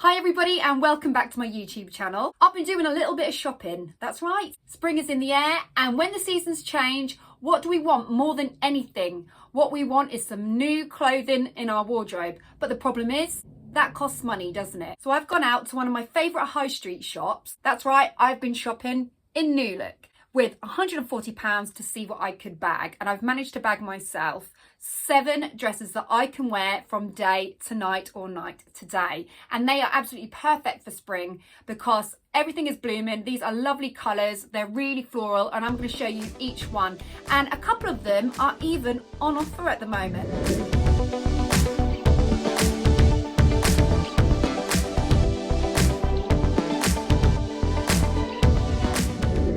Hi everybody and welcome back to my YouTube channel. I've been doing a little bit of shopping. That's right, spring is in the air, and when the seasons change, what do we want more than anything? What we want is some new clothing in our wardrobe. But the problem is, that costs money, doesn't it? So I've gone out to one of my favourite high street shops. That's right, I've been shopping in New Look with £140 to see what I could bag, and I've managed to bag myself 7 dresses that I can wear from day to night or night to day, and they are absolutely perfect for spring because everything is blooming. These are lovely colours, they're really floral, and I'm going to show you each one, and a couple of them are even on offer at the moment.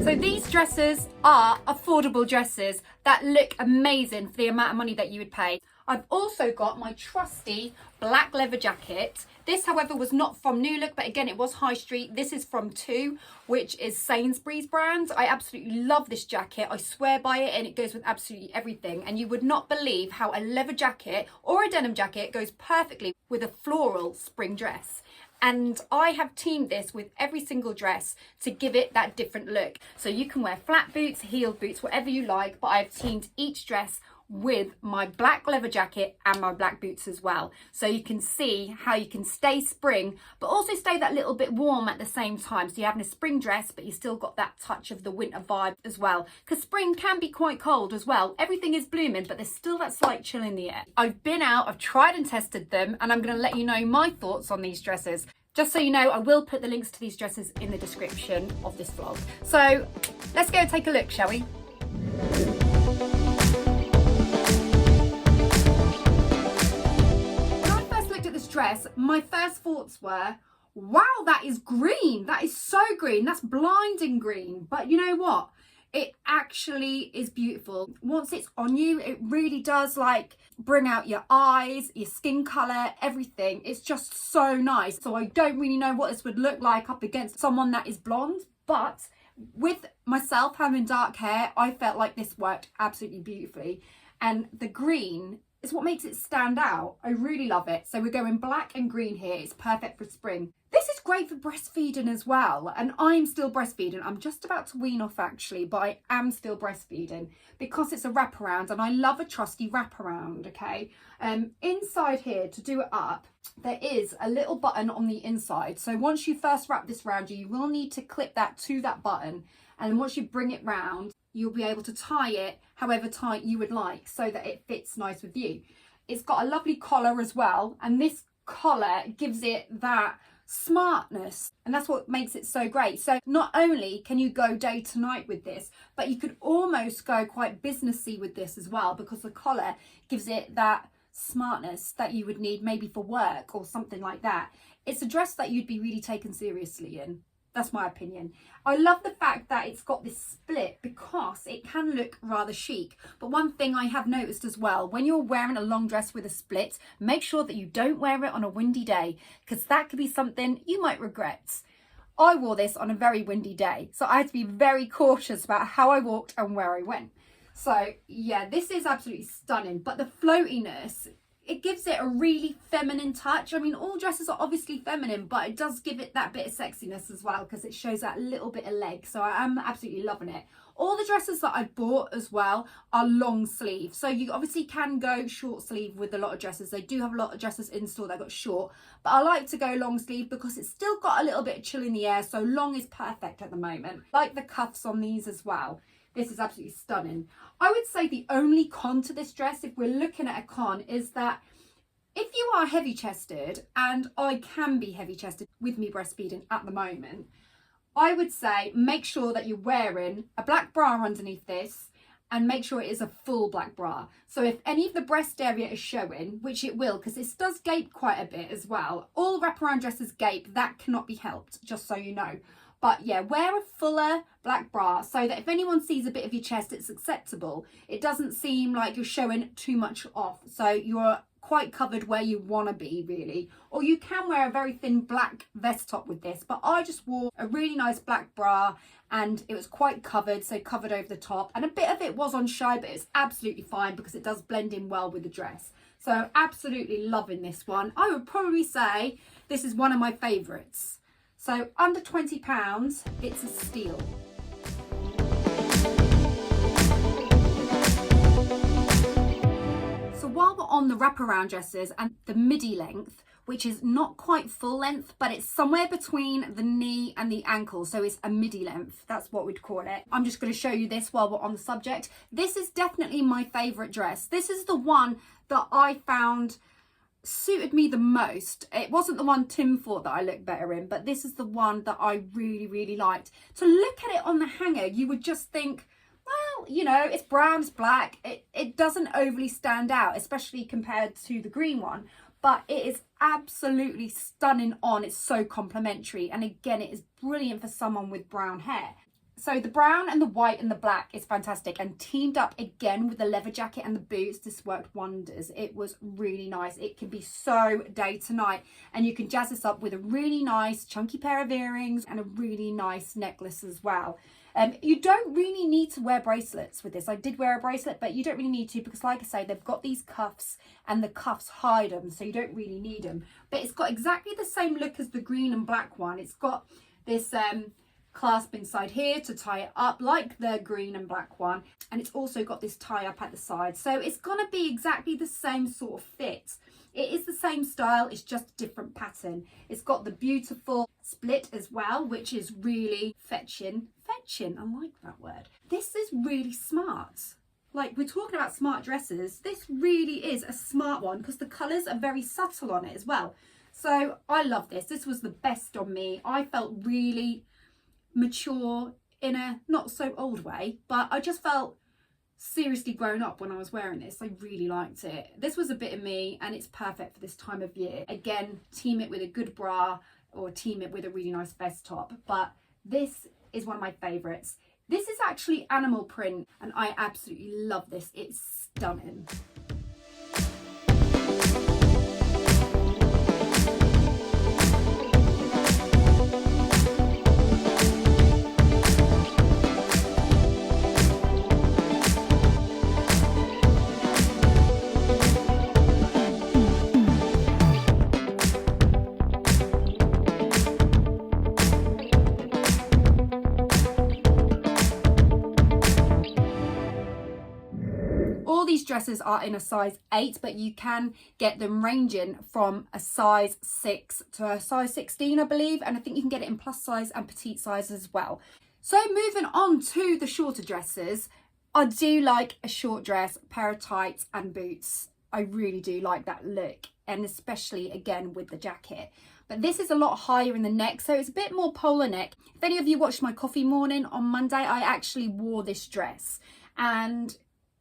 So these dresses are affordable dresses that look amazing for the amount of money that you would pay. I've also got my trusty black leather jacket. This, however, was not from New Look, but again, it was high street. This is from Two, which is Sainsbury's brand. I absolutely love this jacket. I swear by it, and it goes with absolutely everything. And you would not believe how a leather jacket or a denim jacket goes perfectly with a floral spring dress. And I have teamed this with every single dress to give it that different look. So you can wear flat boots, heeled boots, whatever you like, but I've teamed each dress with my black leather jacket and my black boots as well. So you can see how you can stay spring, but also stay that little bit warm at the same time. So you're having a spring dress, but you still got that touch of the winter vibe as well. Because spring can be quite cold as well. Everything is blooming, but there's still that slight chill in the air. I've been out, I've tried and tested them, and I'm going to let you know my thoughts on these dresses. Just so you know, I will put the links to these dresses in the description of this vlog. So let's go and take a look, shall we? When I first looked at this dress, my first thoughts were, wow, that is green. That is so green. That's blinding green. But you know what? It actually is beautiful. Once it's on you, it really does like bring out your eyes, your skin colour, everything. It's just so nice. So I don't really know what this would look like up against someone that is blonde, but with myself having dark hair, I felt like this worked absolutely beautifully. And the green is what makes it stand out. I really love it. So we're going black and green here. It's perfect for spring. This is great for breastfeeding as well. And I'm still breastfeeding. I'm just about to wean off actually, but I am still breastfeeding because it's a wraparound and I love a trusty wraparound, okay? Inside here, to do it up, there is a little button on the inside. So once you first wrap this around you, you will need to clip that to that button. And then once you bring it round, you'll be able to tie it however tight you would like so that it fits nice with you. It's got a lovely collar as well, and this collar gives it that smartness, and that's what makes it so great. So not only can you go day to night with this, but you could almost go quite businessy with this as well, because the collar gives it that smartness that you would need maybe for work or something like that. It's a dress that you'd be really taken seriously in. That's my opinion. I love the fact that it's got this split because it can look rather chic. But one thing I have noticed as well, when you're wearing a long dress with a split, make sure that you don't wear it on a windy day, because that could be something you might regret. I wore this on a very windy day, so I had to be very cautious about how I walked and where I went. So yeah, this is absolutely stunning, but the floatiness, it gives it a really feminine touch. I mean, all dresses are obviously feminine, but it does give it that bit of sexiness as well because it shows that little bit of leg. So I am absolutely loving it. All the dresses that I bought as well are long sleeve. So you obviously can go short sleeve with a lot of dresses. They do have a lot of dresses in store that got short, but I like to go long sleeve because it's still got a little bit of chill in the air. So long is perfect at the moment. Like the cuffs on these as well. This is absolutely stunning. I would say the only con to this dress, if we're looking at a con, is that if you are heavy chested, and I can be heavy chested with me breastfeeding at the moment, I would say make sure that you're wearing a black bra underneath this and make sure it is a full black bra. So if any of the breast area is showing, which it will, because this does gape quite a bit as well. All wraparound dresses gape, that cannot be helped, just so you know. But yeah, wear a fuller black bra so that if anyone sees a bit of your chest, it's acceptable. It doesn't seem like you're showing too much off. So you're quite covered where you want to be, really. Or you can wear a very thin black vest top with this. But I just wore a really nice black bra and it was quite covered, so covered over the top. And a bit of it was on show, but it's absolutely fine because it does blend in well with the dress. So absolutely loving this one. I would probably say This is one of my favourites. So under £20, it's a steal. So while we're on the wraparound dresses and the midi length, which is not quite full length, but it's somewhere between the knee and the ankle. So it's a midi length, that's what we'd call it. I'm just gonna show you this while we're on the subject. This is definitely my favorite dress. This is the one that I found suited me the most. It wasn't the one Tim thought that I looked better in, but this is the one that I really, really liked. To look at it on the hanger, you would just think, well, you know, it's brown, it's black. It doesn't overly stand out, especially compared to the green one. But it is absolutely stunning on. It's so complimentary. And again, it is brilliant for someone with brown hair. So the brown and the white and the black is fantastic. And teamed up again with the leather jacket and the boots, this worked wonders. It was really nice. It can be so day to night. And you can jazz this up with a really nice chunky pair of earrings and a really nice necklace as well. You don't really need to wear bracelets with this. I did wear a bracelet, but you don't really need to because, like I say, they've got these cuffs and the cuffs hide them, so you don't really need them. But it's got exactly the same look as the green and black one. It's got this clasp inside here to tie it up like the green and black one, and it's also got this tie up at the side. So it's gonna be exactly the same sort of fit. It is the same style, it's just a different pattern. It's got the beautiful split as well, which is really fetching. I like that word. This is really smart. Like, we're talking about smart dresses. This really is a smart one because the colours are very subtle on it as well. So I love this. This was the best on me. I felt really mature in a not so old way, but I just felt seriously grown up when I was wearing this. I really liked it. This was a bit of me and it's perfect for this time of year. Again, team it with a good bra or team it with a really nice vest top, but this is one of my favorites. This is actually animal print and I absolutely love this. It's stunning. Dresses are in a size 8, but you can get them ranging from a size 6 to a size 16, I believe, and I think you can get it in plus size and petite size as well. So moving on to the shorter dresses, I do like a short dress, pair of tights and boots. I really do like that look, and especially again with the jacket. But this is a lot higher in the neck, so it's a bit more polar neck. If any of you watched my coffee morning on Monday, I actually wore this dress and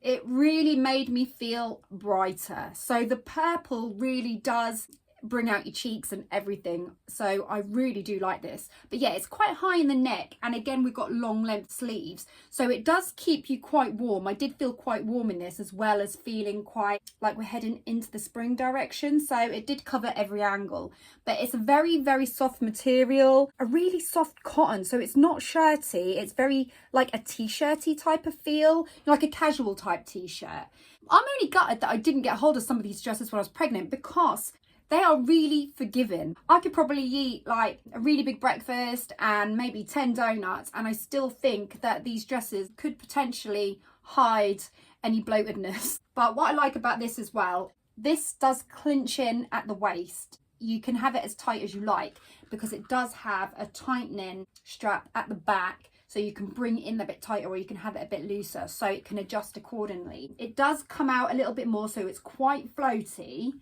it really made me feel brighter. So the purple really does bring out your cheeks and everything. So I really do like this. But yeah, it's quite high in the neck. And again, we've got long length sleeves. So it does keep you quite warm. I did feel quite warm in this, as well as feeling quite like we're heading into the spring direction. So it did cover every angle. But it's a very, very soft material, a really soft cotton. So it's not shirty. It's very like a t-shirty type of feel, like a casual type t-shirt. I'm only gutted that I didn't get hold of some of these dresses when I was pregnant because they are really forgiving. I could probably eat like a really big breakfast and maybe 10 donuts, and I still think that these dresses could potentially hide any bloatedness. But what I like about this as well, this does clinch in at the waist. You can have it as tight as you like because it does have a tightening strap at the back, so you can bring it in a bit tighter or you can have it a bit looser, so it can adjust accordingly. It does come out a little bit more, so it's quite floaty.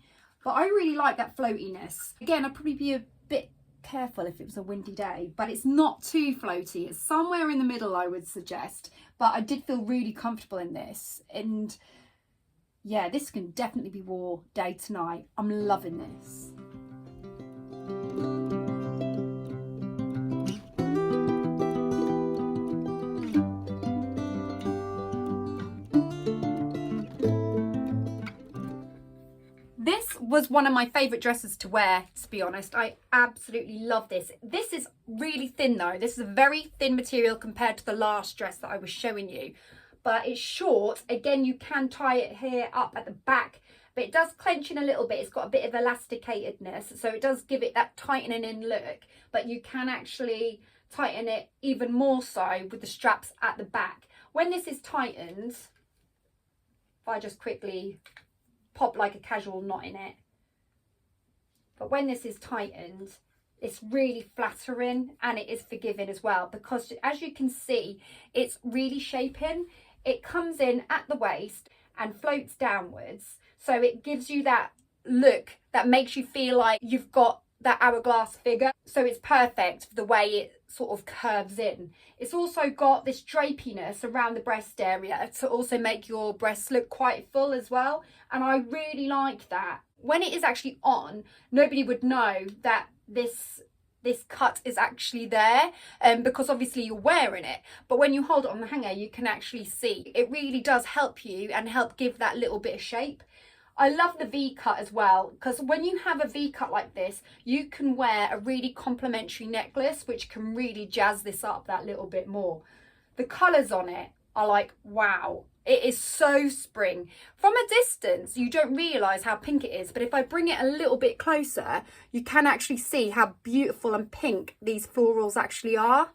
But I really like that floatiness. Again, I'd probably be a bit careful if it was a windy day, but it's not too floaty. It's somewhere in the middle, I would suggest. But I did feel really comfortable in this. And yeah, this can definitely be worn day to night. I'm loving this. Was one of my favorite dresses to wear, to be honest. I absolutely love this. This is really thin though. This is a very thin material compared to the last dress that I was showing you, but it's short. Again, you can tie it here up at the back but it does clench in a little bit. It's got a bit of elasticatedness, so it does give it that tightening in look, but you can actually tighten it even more so with the straps at the back. When this is tightened, if I just quickly pop like a casual knot in it, but when this is tightened, it's really flattering and it is forgiving as well, because as you can see, it's really shaping. It comes in at the waist and floats downwards, so it gives you that look that makes you feel like you've got that hourglass figure. So it's perfect for the way it sort of curves in. It's also got this drapiness around the breast area to also make your breasts look quite full as well, and I really like that. When it is actually on, nobody would know that this cut is actually there, because obviously you're wearing it, but when you hold it on the hanger you can actually see. It really does help you and help give that little bit of shape. I love the V cut as well, because when you have a V cut like this, you can wear a really complimentary necklace which can really jazz this up that little bit more. The colours on it are like, wow, it is so spring. From a distance you don't realise how pink it is, but if I bring it a little bit closer you can actually see how beautiful and pink these florals actually are.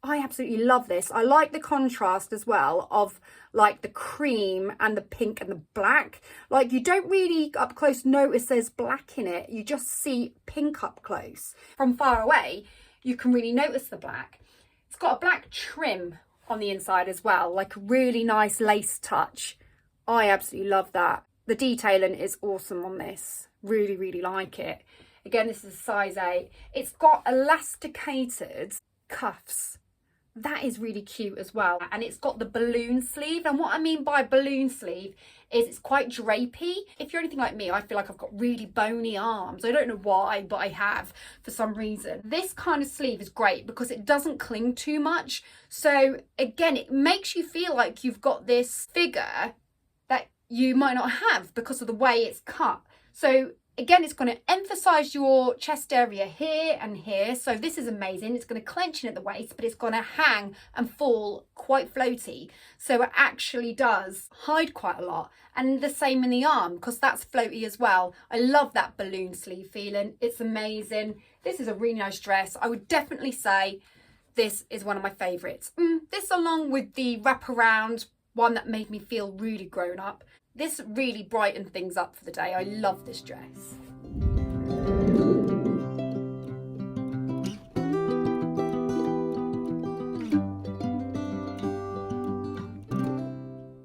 I absolutely love this. I like the contrast as well of like the cream and the pink and the black. Like you don't really up close notice there's black in it. You just see pink up close. From far away, you can really notice the black. It's got a black trim on the inside as well, like a really nice lace touch. I absolutely love that. The detailing is awesome on this. Really, really like it. Again, this is a size 8. It's got elasticated cuffs. That is really cute as well, and it's got the balloon sleeve. And what I mean by balloon sleeve is it's quite drapey. If you're anything like me, I feel like I've got really bony arms. I don't know why, but I have for some reason. This kind of sleeve is great because it doesn't cling too much, so again it makes you feel like you've got this figure that you might not have because of the way it's cut. So again, it's going to emphasize your chest area here and here. So this is amazing. It's going to clench in at the waist, but it's going to hang and fall quite floaty. So it actually does hide quite a lot. And the same in the arm, because that's floaty as well. I love that balloon sleeve feeling. It's amazing. This is a really nice dress. I would definitely say this is one of my favorites. This along with the wraparound one that made me feel really grown up. This really brightened things up for the day. I love this dress.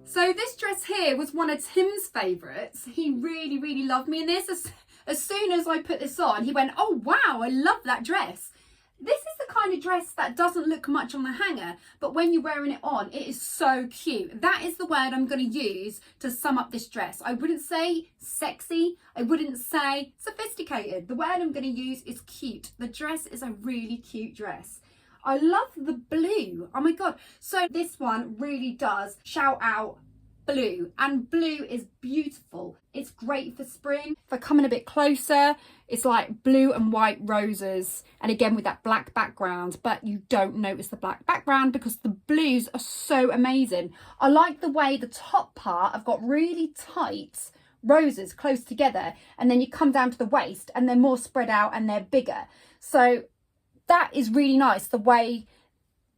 So this dress here was one of Tim's favourites. He really, really loved me in this. As soon as I put this on, he went, oh wow, I love that dress. This is the kind of dress that doesn't look much on the hanger, but when you're wearing it on, it is so cute. That is the word I'm going to use to sum up this dress. I wouldn't say sexy. I wouldn't say sophisticated. The word I'm going to use is cute. The dress is a really cute dress. I love the blue. Oh my God. So this one really does shout out blue, and blue is beautiful. It's great for spring. If I come in a bit closer, it's like blue and white roses, and again with that black background, but you don't notice the black background because the blues are so amazing. I like the way the top part I've got really tight roses close together, and then you come down to the waist and they're more spread out and they're bigger. So that is really nice, the way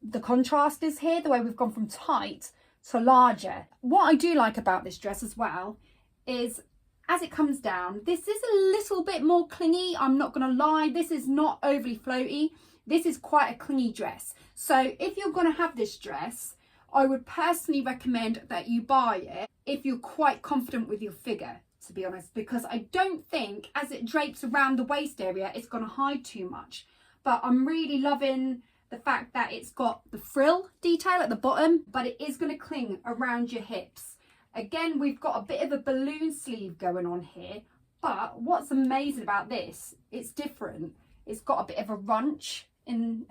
the contrast is here, the way we've gone from tight to larger. What I do like about this dress as well is as it comes down, this is a little bit more clingy. I'm not going to lie, this is not overly floaty. This is quite a clingy dress. So if you're going to have this dress, I would personally recommend that you buy it if you're quite confident with your figure, to be honest, because I don't think as it drapes around the waist area, it's going to hide too much. But I'm really loving the fact that it's got the frill detail at the bottom, but it is going to cling around your hips. Again, we've got a bit of a balloon sleeve going on here, but what's amazing about this, it's different. It's got a bit of a runch in...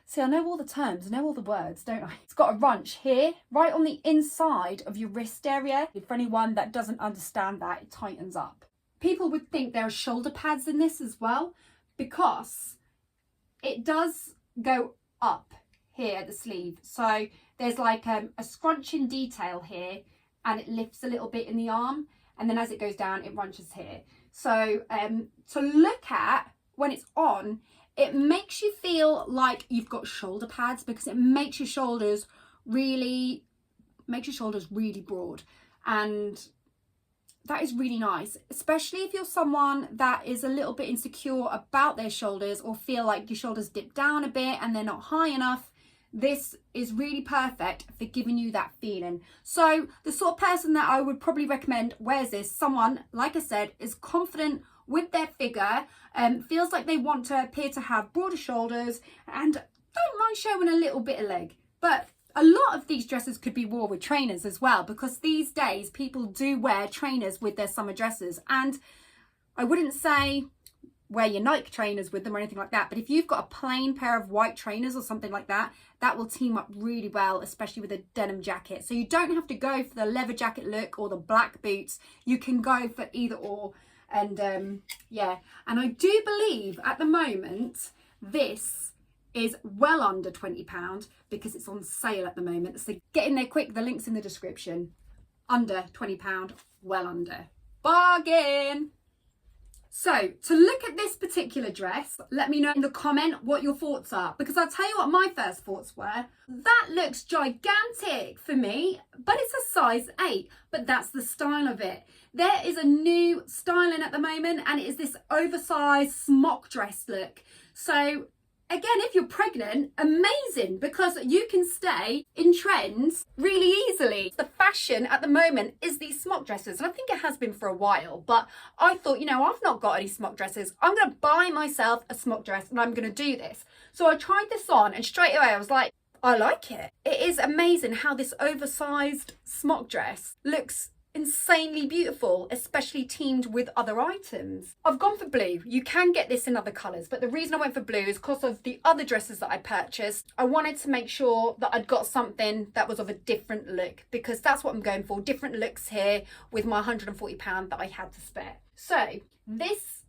See, I know all the terms, I know all the words, don't I? It's got a runch here, right on the inside of your wrist area. For anyone that doesn't understand that, it tightens up. People would think there are shoulder pads in this as well, because it does go up here at the sleeve. So there's like a scrunching detail here, and it lifts a little bit in the arm, and then as it goes down, it runches here. So to look at when it's on, it makes you feel like you've got shoulder pads, because it makes your shoulders really broad, and that is really nice, especially if you're someone that is a little bit insecure about their shoulders, or feel like your shoulders dip down a bit and they're not high enough. This is really perfect for giving you that feeling. So the sort of person that I would probably recommend wears this, someone, like I said, is confident with their figure, feels like they want to appear to have broader shoulders, and don't mind showing a little bit of leg. But a lot of these dresses could be worn with trainers as well, because these days people do wear trainers with their summer dresses. And I wouldn't say wear your Nike trainers with them or anything like that, but if you've got a plain pair of white trainers or something like that, that will team up really well, especially with a denim jacket. So you don't have to go for the leather jacket look or the black boots. You can go for either or. And yeah, and I do believe at the moment this is well under £20 because it's on sale at the moment. So get in there quick, the link's in the description. Under £20, well under. Bargain! So to look at this particular dress, let me know in the comment what your thoughts are, because I'll tell you what my first thoughts were. That looks gigantic for me, but it's a size 8, but that's the style of it. There is a new styling at the moment, and it is this oversized smock dress look. So again, if you're pregnant, amazing, because you can stay in trends really easily. The fashion at the moment is these smock dresses, and I think it has been for a while, but I thought, you know, I've not got any smock dresses. I'm going to buy myself a smock dress and I'm going to do this. So I tried this on, and straight away I was like, I like it. It is amazing how this oversized smock dress looks insanely beautiful, especially teamed with other items. I've gone for blue. You can get this in other colours, but the reason I went for blue is because of the other dresses that I purchased. I wanted to make sure that I'd got something that was of a different look, because that's what I'm going for, different looks here with my £140 that I had to spare. So this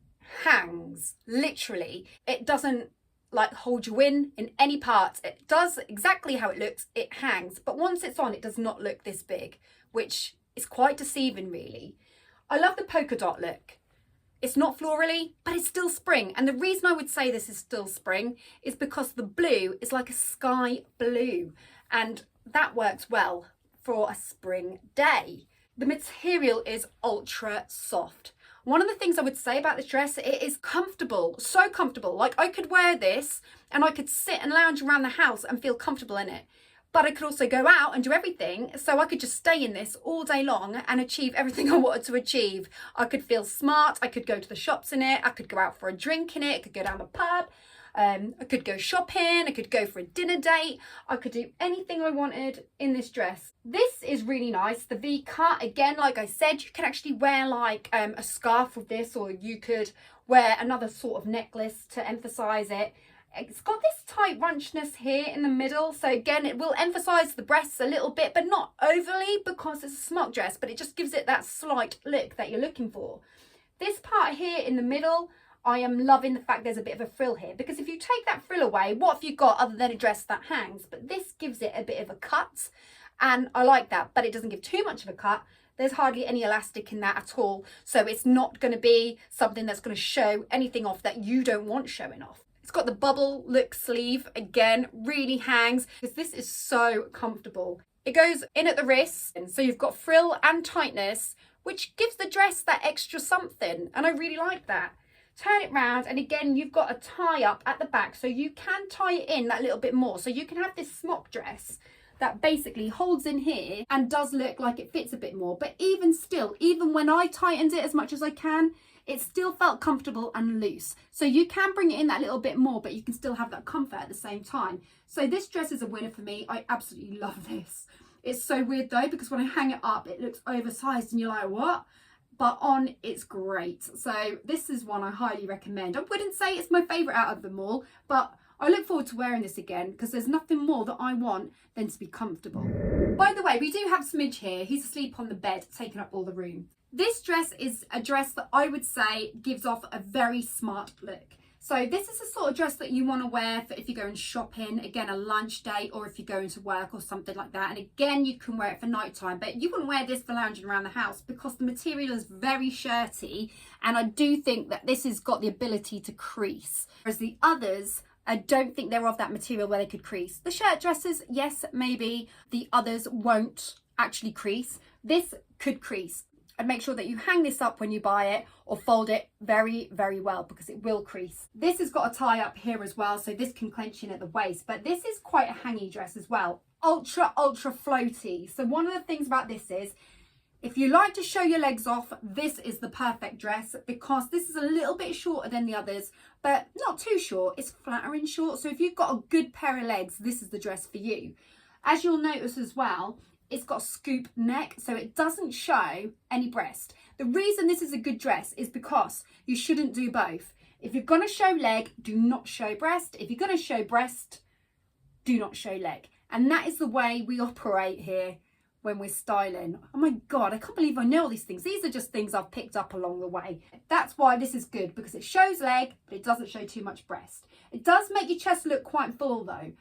hangs, literally. It doesn't like hold you in any parts. It does exactly how it looks, it hangs, but once it's on, it does not look this big, which is quite deceiving really. I love the polka dot look. It's not florally, but it's still spring. And the reason I would say this is still spring is because the blue is like a sky blue, and that works well for a spring day. The material is ultra soft. One of the things I would say about this dress, it is comfortable, so comfortable. Like I could wear this and I could sit and lounge around the house and feel comfortable in it. But I could also go out and do everything, so I could just stay in this all day long and achieve everything I wanted to achieve. I could feel smart, I could go to the shops in it, I could go out for a drink in it, I could go down the pub, I could go shopping, I could go for a dinner date, I could do anything I wanted in this dress. This is really nice, the V-cut, again, like I said, you can actually wear like a scarf with this, or you could wear another sort of necklace to emphasise it. It's got this tight runchness here in the middle, so again it will emphasise the breasts a little bit, but not overly, because it's a smock dress, but it just gives it that slight look that you're looking for. This part here in the middle, I am loving the fact there's a bit of a frill here, because if you take that frill away, what have you got other than a dress that hangs? But this gives it a bit of a cut, and I like that, but it doesn't give too much of a cut. There's hardly any elastic in that at all, so it's not going to be something that's going to show anything off that you don't want showing off. It's got the bubble look sleeve, again, really hangs, because this is so comfortable. It goes in at the wrist, and so you've got frill and tightness, which gives the dress that extra something, and I really like that. Turn it round, and again, you've got a tie up at the back, so you can tie it in that little bit more. So you can have this smock dress that basically holds in here and does look like it fits a bit more. But even still, even when I tightened it as much as I can, it still felt comfortable and loose. So you can bring it in that little bit more, but you can still have that comfort at the same time. So this dress is a winner for me. I absolutely love this. It's so weird though, because when I hang it up, it looks oversized and you're like, what? But on, it's great. So this is one I highly recommend. I wouldn't say it's my favorite out of them all, but I look forward to wearing this again, because there's nothing more that I want than to be comfortable. By the way, we do have Smidge here. He's asleep on the bed, taking up all the room. This dress is a dress that I would say gives off a very smart look. So this is the sort of dress that you want to wear for if you're going shopping, again, a lunch date, or if you're going to work or something like that. And again, you can wear it for nighttime, but you wouldn't wear this for lounging around the house because the material is very shirty. And I do think that this has got the ability to crease. Whereas the others, I don't think they're of that material where they could crease. The shirt dresses, yes, maybe. The others won't actually crease. This could crease. And make sure that you hang this up when you buy it or fold it very, very well because it will crease. This has got a tie up here as well, so this can clench in at the waist, but this is quite a hangy dress as well. Ultra, ultra floaty. So one of the things about this is, if you like to show your legs off, this is the perfect dress because this is a little bit shorter than the others, but not too short. It's flattering short. So if you've got a good pair of legs, this is the dress for you. As you'll notice as well, it's got a scoop neck, so it doesn't show any breast. The reason this is a good dress is because you shouldn't do both. If you're going to show leg, do not show breast. If you're going to show breast, do not show leg. And that is the way we operate here when we're styling. Oh my God, I can't believe I know all these things. These are just things I've picked up along the way. That's why this is good, because it shows leg, but it doesn't show too much breast. It does make your chest look quite full though.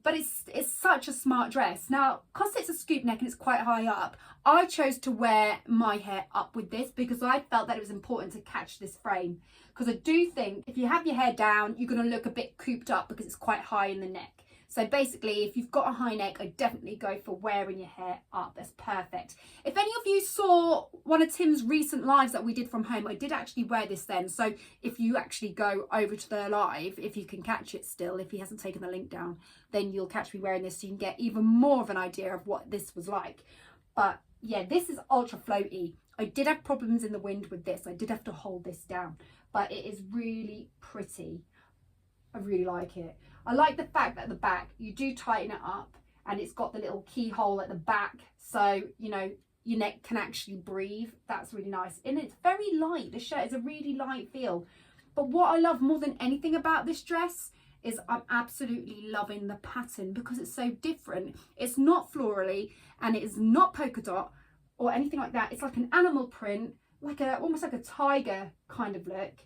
But it's such a smart dress. Now, because it's a scoop neck and it's quite high up, I chose to wear my hair up with this because I felt that it was important to catch this frame. Because I do think if you have your hair down, you're going to look a bit cooped up because it's quite high in the neck. So basically, if you've got a high neck, I definitely go for wearing your hair up. That's perfect. If any of you saw one of Tim's recent lives that we did from home, I did actually wear this then. So if you actually go over to the live, if you can catch it still, if he hasn't taken the link down, then you'll catch me wearing this so you can get even more of an idea of what this was like. But yeah, this is ultra floaty. I did have problems in the wind with this. I did have to hold this down, but it is really pretty. I really like it. I like the fact that at the back you do tighten it up and it's got the little keyhole at the back, so you know your neck can actually breathe. That's really nice, and it's very light. The shirt is a really light feel. But what I love more than anything about this dress is I'm absolutely loving the pattern because it's so different. It's not florally and it is not polka dot or anything like that. It's like an animal print, like almost like a tiger kind of look.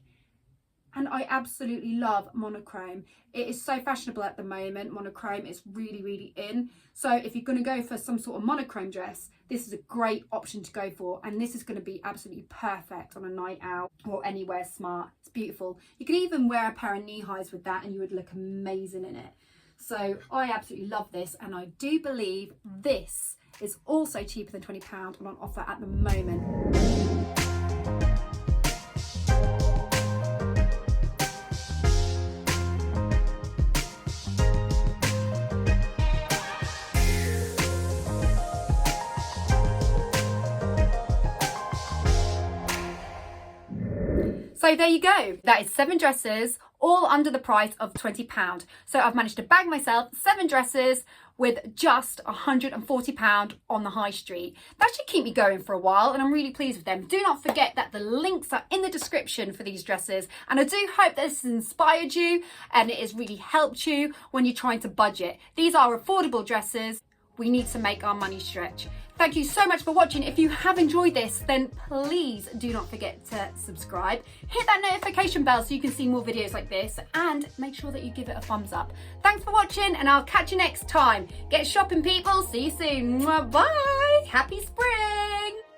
And I absolutely love monochrome. It is so fashionable at the moment. Monochrome is really, really in. So if you're going to go for some sort of monochrome dress, this is a great option to go for. And this is going to be absolutely perfect on a night out or anywhere smart. It's beautiful. You can even wear a pair of knee highs with that and you would look amazing in it. So I absolutely love this. And I do believe this is also cheaper than £20 and on offer at the moment. So there you go. That is 7 dresses, all under the price of £20. So I've managed to bag myself 7 dresses with just £140 on the high street. That should keep me going for a while and I'm really pleased with them. Do not forget that the links are in the description for these dresses, and I do hope that this has inspired you and it has really helped you when you're trying to budget. These are affordable dresses. We need to make our money stretch. Thank you so much for watching. If you have enjoyed this, then please do not forget to subscribe. Hit that notification bell so you can see more videos like this, and make sure that you give it a thumbs up. Thanks for watching and I'll catch you next time. Get shopping, people. See you soon. Bye. Happy spring.